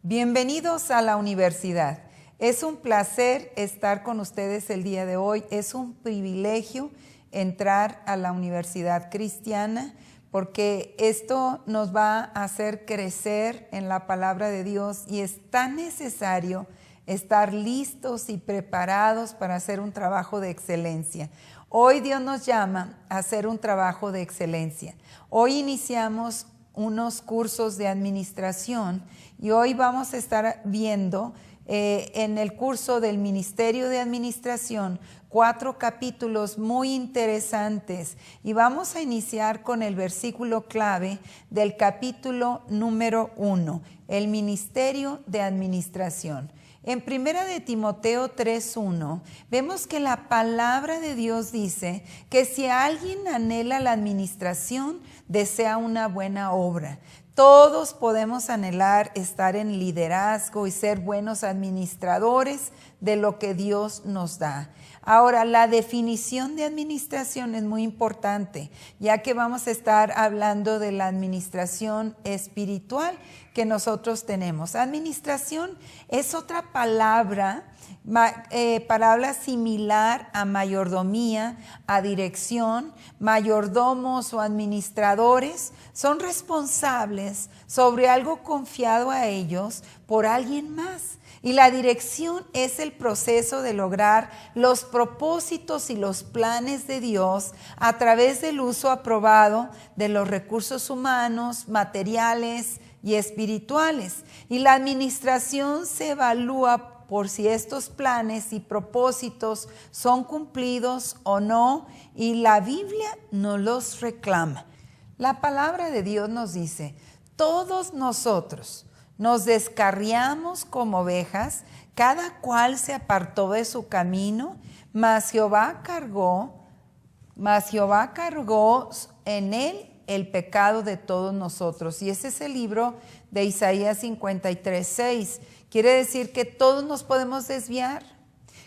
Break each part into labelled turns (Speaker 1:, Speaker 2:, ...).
Speaker 1: Bienvenidos a la universidad. Es un placer estar con ustedes el día de hoy. Es un privilegio entrar a la Universidad Cristiana porque esto nos va a hacer crecer en la palabra de Dios y es tan necesario estar listos y preparados para hacer un trabajo de excelencia. Hoy Dios nos llama a hacer un trabajo de excelencia. Hoy iniciamos unos cursos de administración y hoy vamos a estar viendo en el curso del Ministerio de Administración 4 capítulos muy interesantes y vamos a iniciar con el versículo clave del capítulo número 1, el Ministerio de Administración. En 1 de Timoteo 3:1 vemos que la palabra de Dios dice que si alguien anhela la administración, desea una buena obra. Todos podemos anhelar estar en liderazgo y ser buenos administradores de lo que Dios nos da. Ahora, la definición de administración es muy importante, ya que vamos a estar hablando de la administración espiritual que nosotros tenemos. Administración es otra palabra similar a mayordomía, a dirección. Mayordomos o administradores son responsables sobre algo confiado a ellos por alguien más. Y la dirección es el proceso de lograr los propósitos y los planes de Dios a través del uso aprobado de los recursos humanos, materiales y espirituales. Y la administración se evalúa por si estos planes y propósitos son cumplidos o no, y la Biblia nos los reclama. La palabra de Dios nos dice: todos nosotros nos descarriamos como ovejas, cada cual se apartó de su camino, mas Jehová cargó en él el pecado de todos nosotros. Y ese es el libro de Isaías 53:6. Quiere decir que todos nos podemos desviar.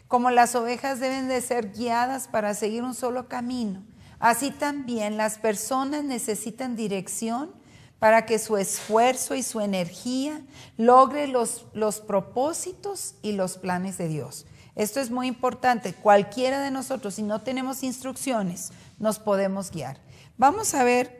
Speaker 1: Como las ovejas deben de ser guiadas para seguir un solo camino, así también las personas necesitan dirección para que su esfuerzo y su energía logre los propósitos y los planes de Dios. Esto es muy importante. Cualquiera de nosotros, si no tenemos instrucciones, nos podemos guiar. Vamos a ver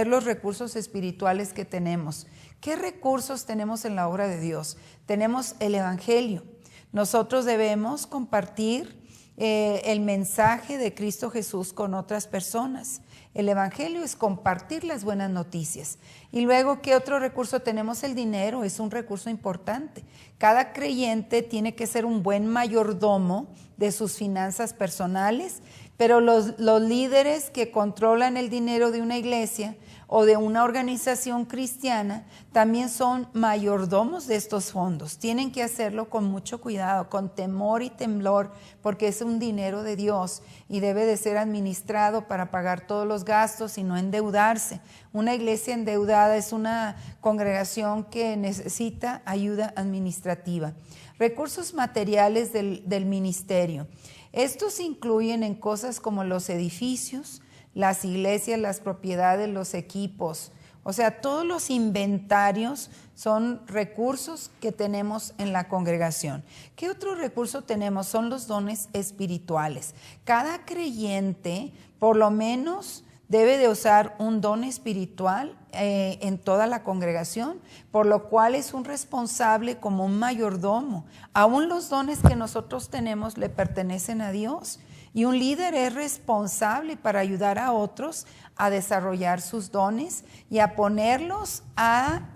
Speaker 1: los recursos espirituales que tenemos. ¿Qué recursos tenemos en la obra de Dios? Tenemos el Evangelio. Nosotros debemos compartir el mensaje de Cristo Jesús con otras personas. El Evangelio es compartir las buenas noticias. Y luego, ¿qué otro recurso tenemos? El dinero es un recurso importante. Cada creyente tiene que ser un buen mayordomo de sus finanzas personales, pero los líderes que controlan el dinero de una iglesia o de una organización cristiana también son mayordomos de estos fondos. Tienen que hacerlo con mucho cuidado, con temor y temblor, porque es un dinero de Dios y debe de ser administrado para pagar todos los gastos y no endeudarse. Una iglesia endeudada es una congregación que necesita ayuda administrativa. Recursos materiales del ministerio. Estos incluyen en cosas como los edificios, las iglesias, las propiedades, los equipos. O sea, todos los inventarios son recursos que tenemos en la congregación. ¿Qué otro recurso tenemos? Son los dones espirituales. Cada creyente, por lo menos, debe de usar un don espiritual en toda la congregación, por lo cual es un responsable como un mayordomo. Aún los dones que nosotros tenemos le pertenecen a Dios. Y un líder es responsable para ayudar a otros a desarrollar sus dones y a ponerlos al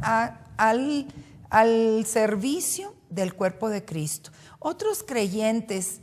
Speaker 1: servicio del cuerpo de Cristo. Otros creyentes,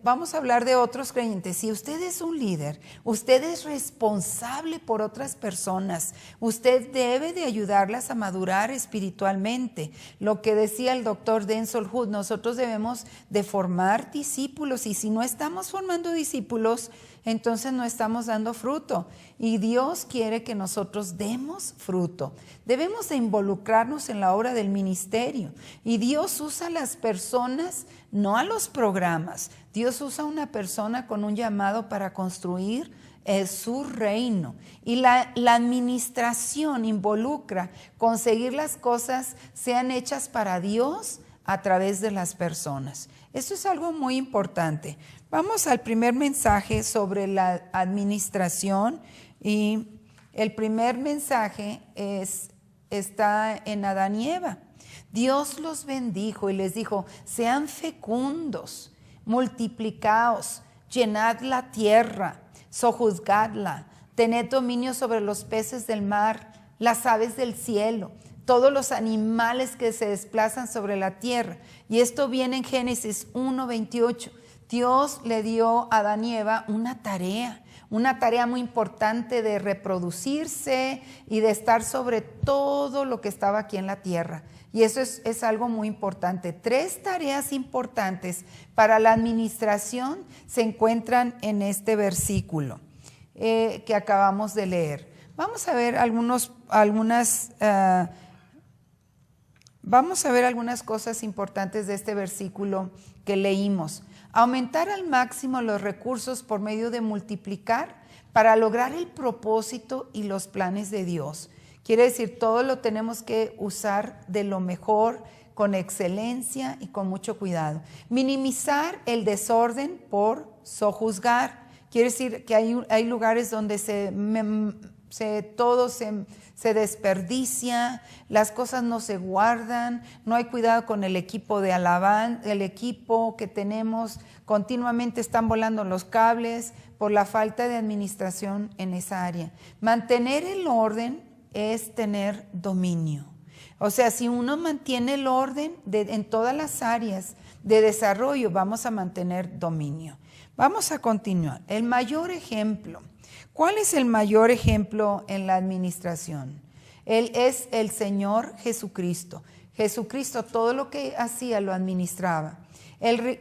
Speaker 1: vamos a hablar de otros creyentes. Si usted es un líder, usted es responsable por otras personas. Usted debe de ayudarlas a madurar espiritualmente. Lo que decía el doctor Denzel Hood, nosotros debemos de formar discípulos, y si no estamos formando discípulos, entonces no estamos dando fruto. Y Dios quiere que nosotros demos fruto. Debemos de involucrarnos en la obra del ministerio. Y Dios usa a las personas, no a los programas. Dios usa a una persona con un llamado para construir es su reino. Y la administración involucra conseguir las cosas sean hechas para Dios a través de las personas. Esto es algo muy importante. Vamos al primer mensaje sobre la administración, y el primer mensaje está en Adán y Eva. Dios los bendijo y les dijo: sean fecundos, multiplicaos, llenad la tierra, sojuzgadla, tened dominio sobre los peces del mar, las aves del cielo, todos los animales que se desplazan sobre la tierra. Y esto viene en Génesis 1:28. Dios le dio a Adán y Eva una tarea muy importante de reproducirse y de estar sobre todo lo que estaba aquí en la tierra. Y eso es algo muy importante. 3 tareas importantes para la administración se encuentran en este versículo que acabamos de leer. Vamos a ver algunas cosas importantes de este versículo que leímos. Aumentar al máximo los recursos por medio de multiplicar para lograr el propósito y los planes de Dios. Quiere decir, todo lo tenemos que usar de lo mejor, con excelencia y con mucho cuidado. Minimizar el desorden por sojuzgar. Quiere decir que hay lugares donde todo se desperdicia, las cosas no se guardan, no hay cuidado con el equipo de alabanza, el equipo que tenemos, continuamente están volando los cables por la falta de administración en esa área. Mantener el orden es tener dominio. O sea, si uno mantiene el orden en todas las áreas de desarrollo, vamos a mantener dominio. Vamos a continuar. El mayor ejemplo. ¿Cuál es el mayor ejemplo en la administración? Él es el Señor Jesucristo. Jesucristo todo lo que hacía lo administraba.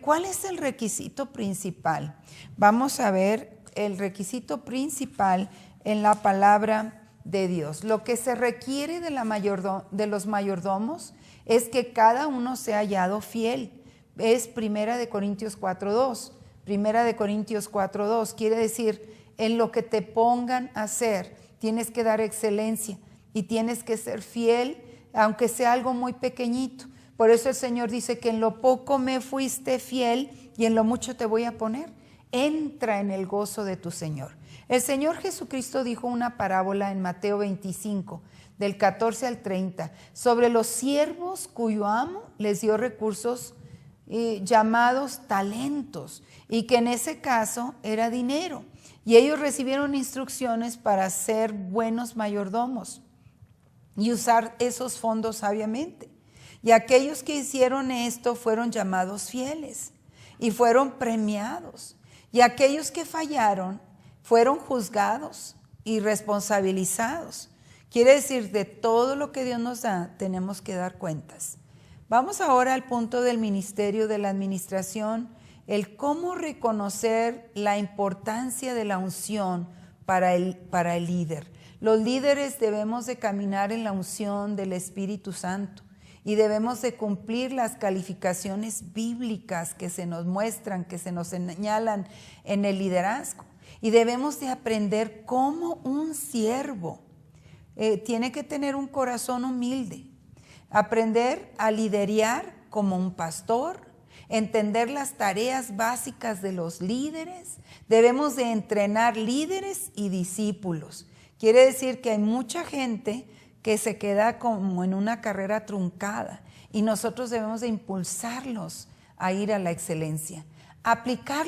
Speaker 1: ¿Cuál es el requisito principal? Vamos a ver el requisito principal en la palabra de Dios. Lo que se requiere de los mayordomos es que cada uno sea hallado fiel. Es 1 Corintios 4:2. 1 Corintios 4:2 quiere decir, en lo que te pongan a hacer, tienes que dar excelencia y tienes que ser fiel, aunque sea algo muy pequeñito. Por eso el Señor dice que en lo poco me fuiste fiel y en lo mucho te voy a poner. Entra en el gozo de tu Señor. El Señor Jesucristo dijo una parábola en Mateo 25, del 14 al 30, sobre los siervos cuyo amo les dio recursos llamados talentos, y que en ese caso era dinero. Y ellos recibieron instrucciones para ser buenos mayordomos y usar esos fondos sabiamente. Y aquellos que hicieron esto fueron llamados fieles y fueron premiados. Y aquellos que fallaron fueron juzgados y responsabilizados. Quiere decir, de todo lo que Dios nos da, tenemos que dar cuentas. Vamos ahora al punto del ministerio de la administración, el cómo reconocer la importancia de la unción para el líder. Los líderes debemos de caminar en la unción del Espíritu Santo y debemos de cumplir las calificaciones bíblicas que se nos muestran, que se nos señalan en el liderazgo. Y debemos de aprender cómo un siervo tiene que tener un corazón humilde, aprender a liderar como un pastor, entender las tareas básicas de los líderes. Debemos de entrenar líderes y discípulos. Quiere decir que hay mucha gente que se queda como en una carrera truncada y nosotros debemos de impulsarlos a ir a la excelencia. Aplicar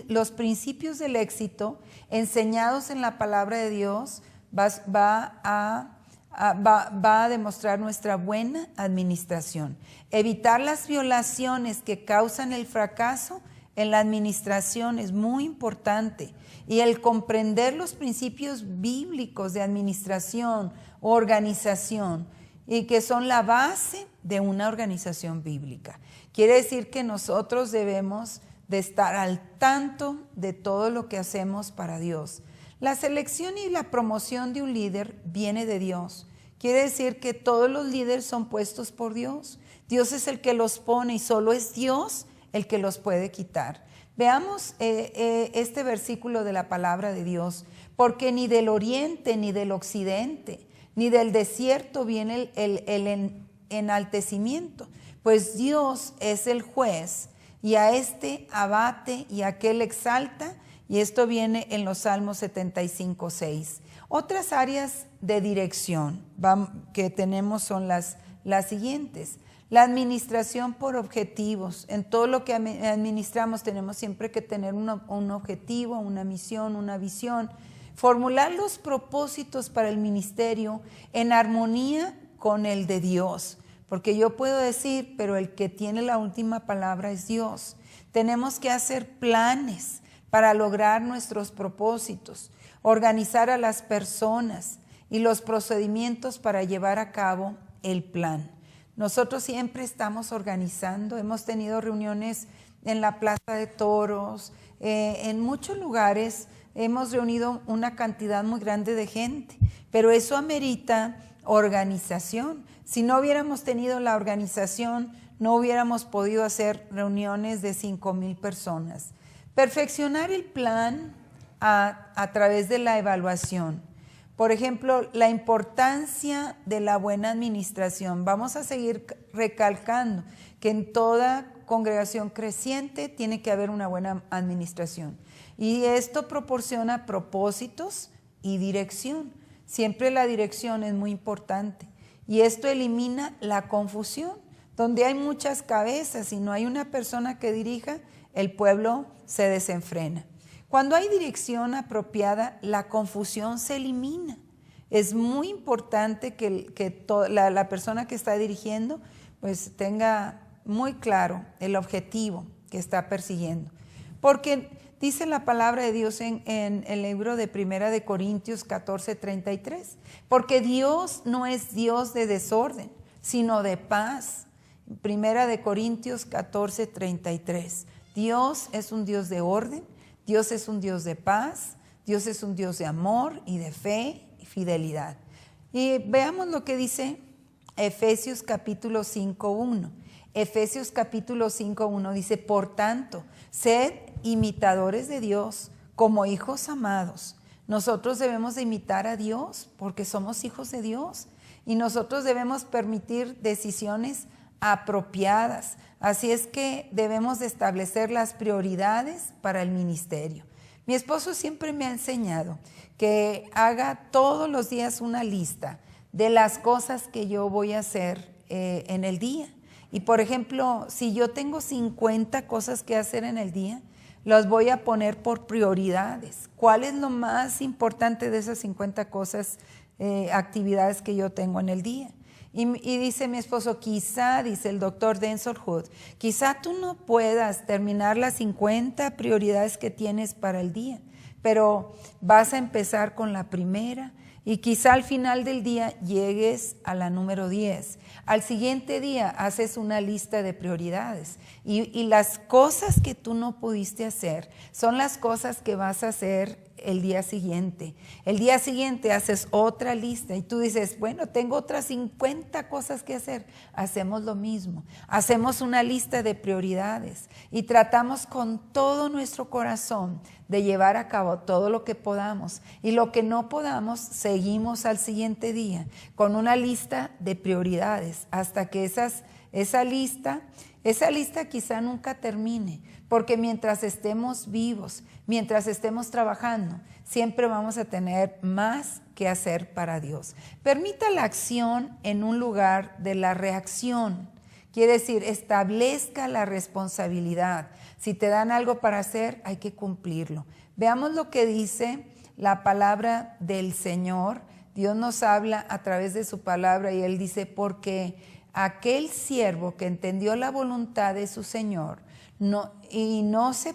Speaker 1: los principios del éxito enseñados en la palabra de Dios va a demostrar nuestra buena administración. Evitar las violaciones que causan el fracaso en la administración es muy importante. Y el comprender los principios bíblicos de administración, organización, y que son la base de una organización bíblica. Quiere decir que nosotros debemos de estar al tanto de todo lo que hacemos para Dios. La selección y la promoción de un líder viene de Dios. Quiere decir que todos los líderes son puestos por Dios. Dios es el que los pone y solo es Dios el que los puede quitar. Veamos este versículo de la palabra de Dios. Porque ni del oriente, ni del occidente, ni del desierto viene el enaltecimiento, pues Dios es el juez, y a este abate y a aquel exalta, y esto viene en los Salmos 75:6. Otras áreas de dirección que tenemos son las siguientes. La administración por objetivos. En todo lo que administramos tenemos siempre que tener un objetivo, una misión, una visión. Formular los propósitos para el ministerio en armonía con el de Dios. Porque yo puedo decir, pero el que tiene la última palabra es Dios. Tenemos que hacer planes para lograr nuestros propósitos, organizar a las personas y los procedimientos para llevar a cabo el plan. Nosotros siempre estamos organizando, hemos tenido reuniones en la Plaza de Toros, en muchos lugares hemos reunido una cantidad muy grande de gente, pero eso amerita organización. Si no hubiéramos tenido la organización, no hubiéramos podido hacer reuniones de 5,000 personas. Perfeccionar el plan a través de la evaluación. Por ejemplo, la importancia de la buena administración. Vamos a seguir recalcando que en toda congregación creciente tiene que haber una buena administración. Y esto proporciona propósitos y dirección. Siempre la dirección es muy importante. Y esto elimina la confusión. Donde hay muchas cabezas y no hay una persona que dirija, el pueblo se desenfrena. Cuando hay dirección apropiada, la confusión se elimina. Es muy importante que la persona que está dirigiendo pues tenga muy claro el objetivo que está persiguiendo. Porque dice la palabra de Dios en el libro de Primera de Corintios 14:33, porque Dios no es Dios de desorden, sino de paz. Primera de Corintios 14:33. Dios es un Dios de orden. Dios es un Dios de paz, Dios es un Dios de amor y de fe y fidelidad. Y veamos lo que dice Efesios capítulo 5:1. Efesios capítulo 5:1 dice, por tanto, sed imitadores de Dios como hijos amados. Nosotros debemos de imitar a Dios porque somos hijos de Dios y nosotros debemos permitir decisiones apropiadas. Así es que debemos de establecer las prioridades para el ministerio. Mi esposo siempre me ha enseñado que haga todos los días una lista de las cosas que yo voy a hacer en el día. Y por ejemplo, si yo tengo 50 cosas que hacer en el día, las voy a poner por prioridades. ¿Cuál es lo más importante de esas 50 cosas, actividades que yo tengo en el día? Y dice mi esposo, quizá, dice el doctor Denzel Hood, quizá tú no puedas terminar las 50 prioridades que tienes para el día, pero vas a empezar con la primera y quizá al final del día llegues a la número 10. Al siguiente día haces una lista de prioridades y las cosas que tú no pudiste hacer son las cosas que vas a hacer el día siguiente. El día siguiente haces otra lista y tú dices, bueno, tengo otras 50 cosas que hacer. Hacemos lo mismo. Hacemos una lista de prioridades y tratamos con todo nuestro corazón de llevar a cabo todo lo que podamos. Y lo que no podamos, seguimos al siguiente día con una lista de prioridades hasta que esa lista quizá nunca termine, porque mientras estemos vivos, mientras estemos trabajando, siempre vamos a tener más que hacer para Dios. Permita la acción en un lugar de la reacción. Quiere decir, establezca la responsabilidad. Si te dan algo para hacer, hay que cumplirlo. Veamos lo que dice la palabra del Señor. Dios nos habla a través de su palabra y Él dice, porque aquel siervo que entendió la voluntad de su Señor no se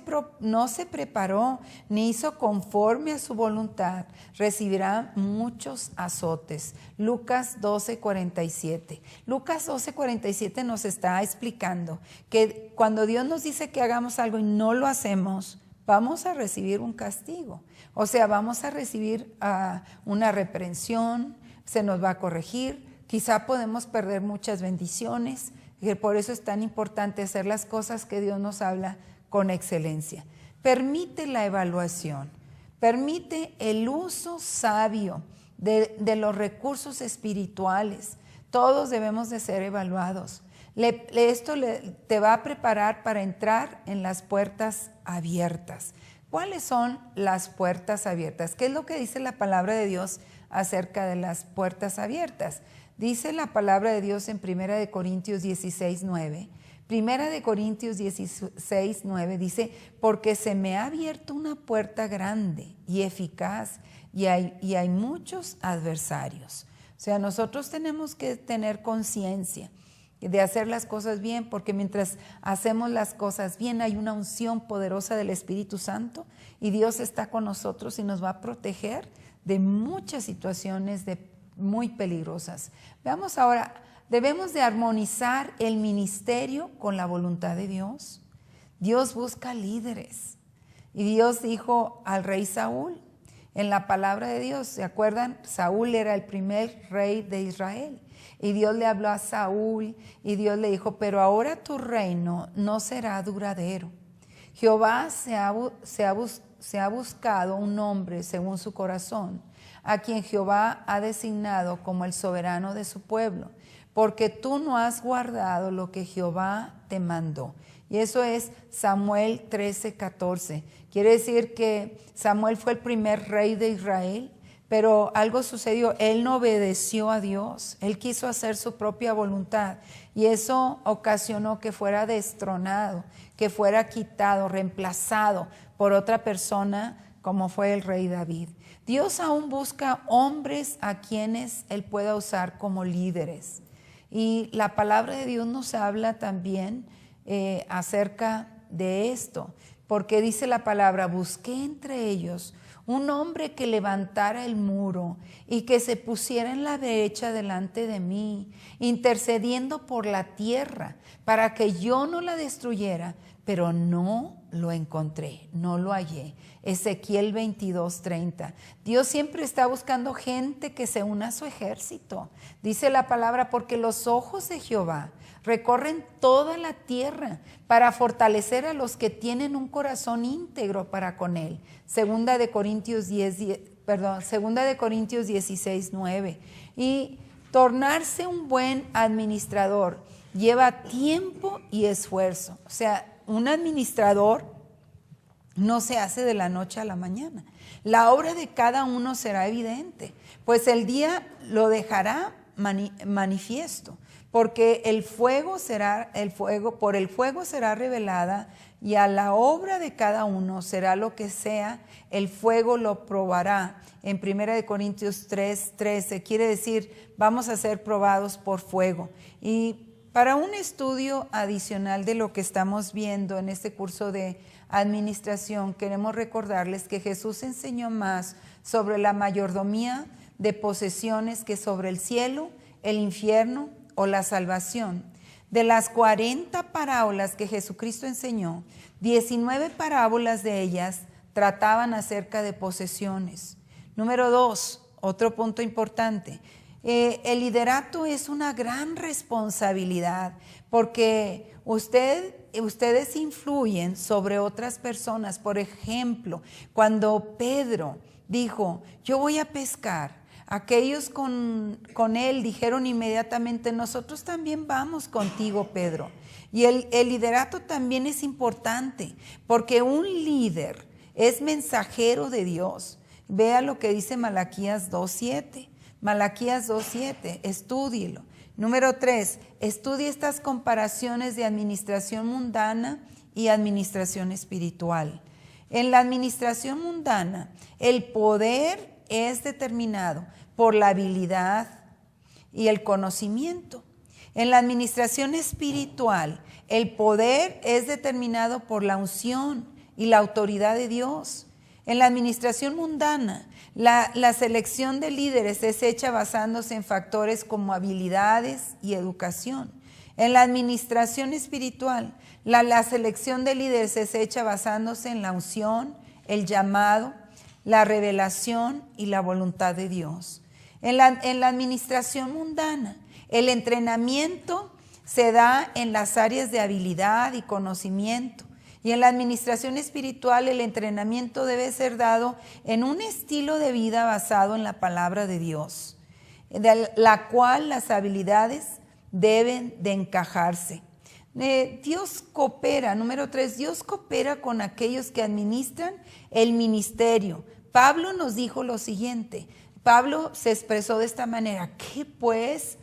Speaker 1: preparó ni hizo conforme a su voluntad, recibirá muchos azotes. Lucas 12:47. Lucas 12:47 nos está explicando que cuando Dios nos dice que hagamos algo y no lo hacemos, vamos a recibir un castigo. O sea, vamos a recibir una reprensión, se nos va a corregir. Quizá podemos perder muchas bendiciones, y por eso es tan importante hacer las cosas que Dios nos habla con excelencia. Permite la evaluación, permite el uso sabio de los recursos espirituales. Todos debemos de ser evaluados. Esto te va a preparar para entrar en las puertas abiertas. ¿Cuáles son las puertas abiertas? ¿Qué es lo que dice la palabra de Dios acerca de las puertas abiertas? Dice la palabra de Dios en 1 Corintios 16:9. 1 Corintios 16:9 dice, porque se me ha abierto una puerta grande y eficaz y hay muchos adversarios. O sea, nosotros tenemos que tener conciencia de hacer las cosas bien, porque mientras hacemos las cosas bien hay una unción poderosa del Espíritu Santo y Dios está con nosotros y nos va a proteger de muchas situaciones muy peligrosas. Veamos ahora, debemos de armonizar el ministerio con la voluntad de Dios. Dios busca líderes y Dios dijo al rey Saúl en la palabra de Dios, ¿se acuerdan? Saúl era el primer rey de Israel. Y Dios le habló a Saúl y Dios le dijo, pero ahora tu reino no será duradero. Jehová se ha buscado un hombre según su corazón, a quien Jehová ha designado como el soberano de su pueblo, porque tú no has guardado lo que Jehová te mandó. Y eso es Samuel 13:14. Quiere decir que Samuel fue el primer rey de Israel. Pero algo sucedió, él no obedeció a Dios, él quiso hacer su propia voluntad y eso ocasionó que fuera destronado, que fuera quitado, reemplazado por otra persona como fue el rey David. Dios aún busca hombres a quienes él pueda usar como líderes y la palabra de Dios nos habla también acerca de esto, porque dice la palabra, busqué entre ellos un hombre que levantara el muro y que se pusiera en la brecha delante de mí, intercediendo por la tierra para que yo no la destruyera, pero no lo encontré, no lo hallé. Ezequiel 22:30. Dios siempre está buscando gente que se una a su ejército. Dice la palabra, porque los ojos de Jehová recorren toda la tierra para fortalecer a los que tienen un corazón íntegro para con él. Segunda de Corintios 16:9. Y tornarse un buen administrador lleva tiempo y esfuerzo. O sea, un administrador no se hace de la noche a la mañana. La obra de cada uno será evidente, pues el día lo dejará manifiesto. Porque por el fuego será revelada y a la obra de cada uno será lo que sea, el fuego lo probará. En 1 Corintios 3:13 quiere decir, vamos a ser probados por fuego. Y para un estudio adicional de lo que estamos viendo en este curso de administración, queremos recordarles que Jesús enseñó más sobre la mayordomía de posesiones que sobre el cielo, el infierno o la salvación. De las 40 parábolas que Jesucristo enseñó, 19 parábolas de ellas trataban acerca de posesiones. Número 2, otro punto importante. El liderato es una gran responsabilidad porque ustedes influyen sobre otras personas. Por ejemplo, cuando Pedro dijo, yo voy a pescar, aquellos con él dijeron inmediatamente, nosotros también vamos contigo, Pedro. Y el liderato también es importante, porque un líder es mensajero de Dios. Vea lo que dice Malaquías 2:7. Malaquías 2:7, estúdielo. Número 3, estudie estas comparaciones de administración mundana y administración espiritual. En la administración mundana, el poder es determinado por la habilidad y el conocimiento. En la administración espiritual, el poder es determinado por la unción y la autoridad de Dios. En la administración mundana, la selección de líderes es hecha basándose en factores como habilidades y educación. En la administración espiritual, la selección de líderes es hecha basándose en la unción, el llamado, la revelación y la voluntad de Dios. En la administración mundana, el entrenamiento se da en las áreas de habilidad y conocimiento Y en la administración espiritual el entrenamiento debe ser dado en un estilo de vida basado en la palabra de Dios, de la cual las habilidades deben de encajarse. Dios coopera, número 3, Dios coopera con aquellos que administran el ministerio. Pablo nos dijo lo siguiente, Pablo se expresó de esta manera, ¿qué pues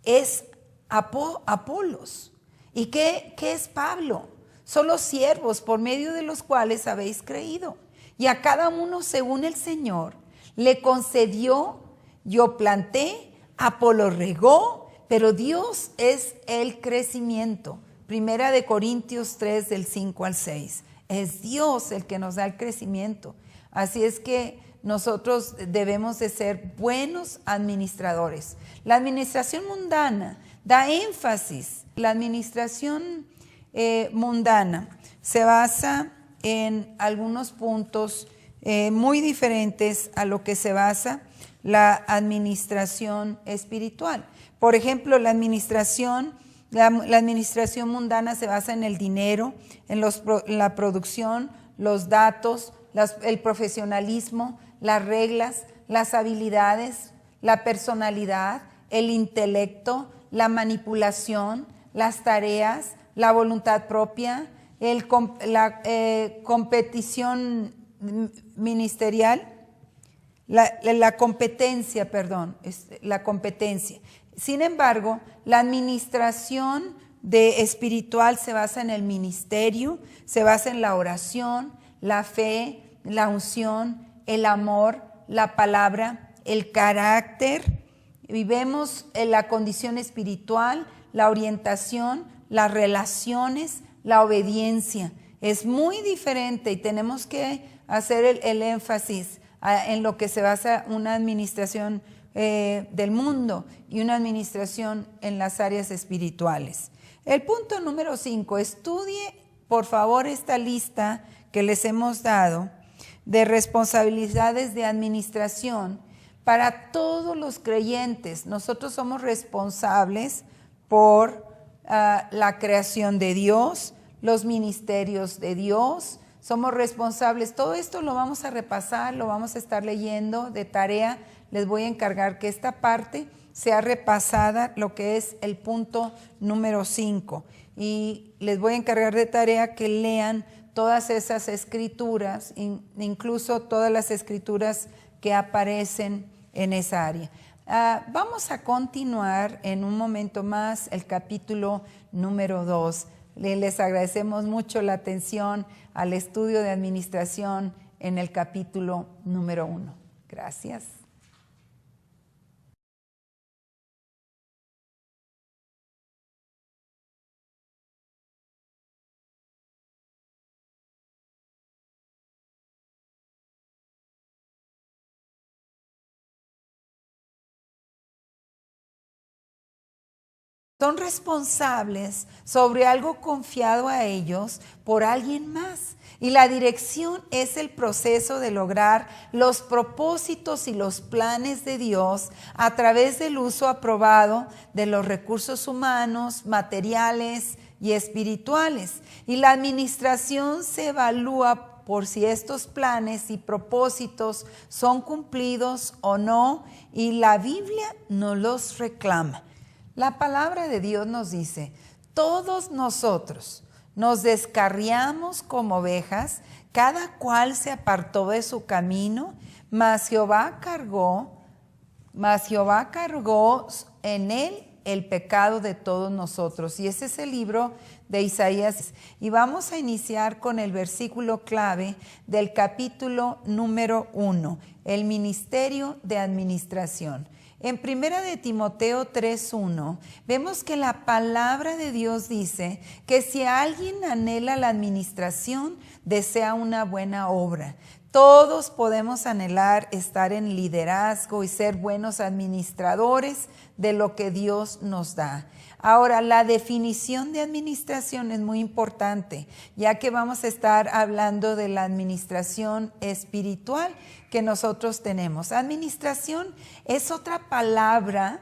Speaker 1: es Apolos? ¿Y qué es Pablo? Son los siervos por medio de los cuales habéis creído. Y a cada uno según el Señor le concedió, yo planté, Apolo regó, pero Dios es el crecimiento. Primera de Corintios 3 del 5 al 6. Es Dios el que nos da el crecimiento. Así es que nosotros debemos de ser buenos administradores. La administración mundana da énfasis. La administración mundana se basa en algunos puntos muy diferentes a lo que se basa la administración espiritual. Por ejemplo, la administración mundana se basa en el dinero, en la producción, los datos, el profesionalismo, las reglas, las habilidades, la personalidad, el intelecto, la manipulación, las tareas, la voluntad propia, la competición ministerial, la competencia. Sin embargo, la administración espiritual se basa en el ministerio, se basa en la oración, la fe, la unción, el amor, la palabra, el carácter. Y vemos la condición espiritual, la orientación, las relaciones, la obediencia. Es muy diferente y tenemos que hacer el énfasis en lo que se basa una administración del mundo y una administración en las áreas espirituales. El punto número 5, estudie por favor esta lista que les hemos dado de responsabilidades de administración para todos los creyentes. Nosotros somos responsables por la creación de Dios, los ministerios de Dios, somos responsables. Todo esto lo vamos a repasar, lo vamos a estar leyendo de tarea. Les voy a encargar que esta parte sea repasada, lo que es el punto número 5. Y les voy a encargar de tarea que lean todas esas escrituras, incluso todas las escrituras que aparecen en esa área. Vamos a continuar en un momento más el capítulo número 2. Les agradecemos mucho la atención al estudio de administración en el capítulo número 1. Gracias. Son responsables sobre algo confiado a ellos por alguien más. Y la dirección es el proceso de lograr los propósitos y los planes de Dios a través del uso aprobado de los recursos humanos, materiales y espirituales. Y la administración se evalúa por si estos planes y propósitos son cumplidos o no, y la Biblia nos los reclama. La palabra de Dios nos dice, todos nosotros nos descarriamos como ovejas, cada cual se apartó de su camino, mas Jehová cargó en él el pecado de todos nosotros. Y ese es el libro de Isaías. Y vamos a iniciar con el versículo clave del capítulo número 1, el ministerio de administración. En 1 de Timoteo 3:1 vemos que la palabra de Dios dice que si alguien anhela la administración, desea una buena obra. Todos podemos anhelar estar en liderazgo y ser buenos administradores de lo que Dios nos da. Ahora, la definición de administración es muy importante, ya que vamos a estar hablando de la administración espiritual que nosotros tenemos. Administración es otra palabra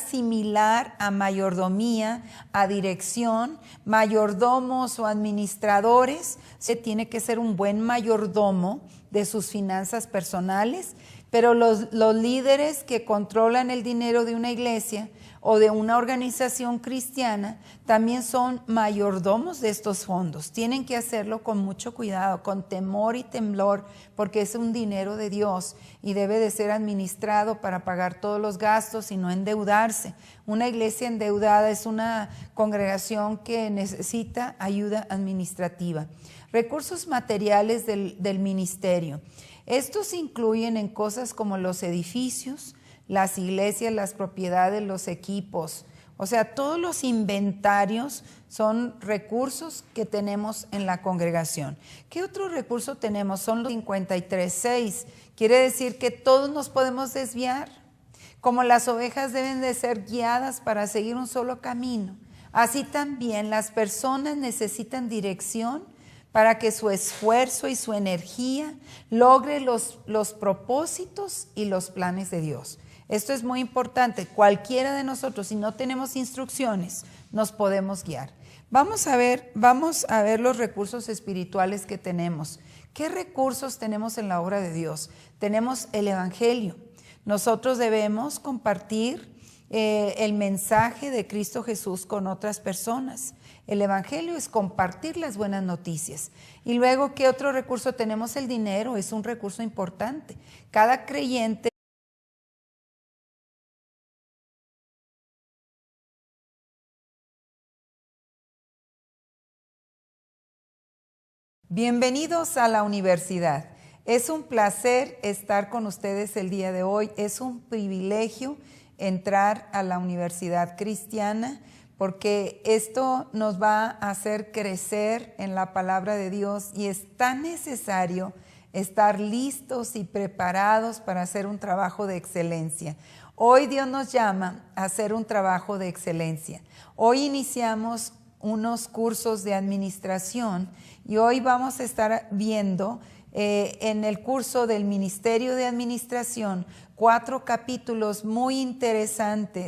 Speaker 1: similar a mayordomía, a dirección, mayordomos o administradores. Se tiene que ser un buen mayordomo de sus finanzas personales, pero los líderes que controlan el dinero de una iglesia o de una organización cristiana también son mayordomos de estos fondos. Tienen que hacerlo con mucho cuidado, con temor y temblor, porque es un dinero de Dios y debe de ser administrado para pagar todos los gastos y no endeudarse. Una iglesia endeudada es una congregación que necesita ayuda administrativa. Recursos materiales del ministerio. Estos incluyen en cosas como los edificios, las iglesias, las propiedades, los equipos. O sea, todos los inventarios son recursos que tenemos en la congregación. ¿Qué otro recurso tenemos? Son los 53.6. Quiere decir que todos nos podemos desviar. Como las ovejas deben de ser guiadas para seguir un solo camino, así también las personas necesitan dirección para que su esfuerzo y su energía logre los propósitos y los planes de Dios. Esto es muy importante. Cualquiera de nosotros, si no tenemos instrucciones, nos podemos guiar. Vamos a ver los recursos espirituales que tenemos. ¿Qué recursos tenemos en la obra de Dios? Tenemos el Evangelio. Nosotros debemos compartir el mensaje de Cristo Jesús con otras personas. El Evangelio es compartir las buenas noticias. Y luego, ¿qué otro recurso tenemos? El dinero es un recurso importante. Cada creyente. Bienvenidos a la universidad. Es un placer estar con ustedes el día de hoy. Es un privilegio entrar a la Universidad Cristiana, porque esto nos va a hacer crecer en la palabra de Dios y es tan necesario estar listos y preparados para hacer un trabajo de excelencia. Hoy Dios nos llama a hacer un trabajo de excelencia. Hoy iniciamos unos cursos de administración y hoy vamos a estar viendo en el curso del Ministerio de Administración 4 capítulos muy interesantes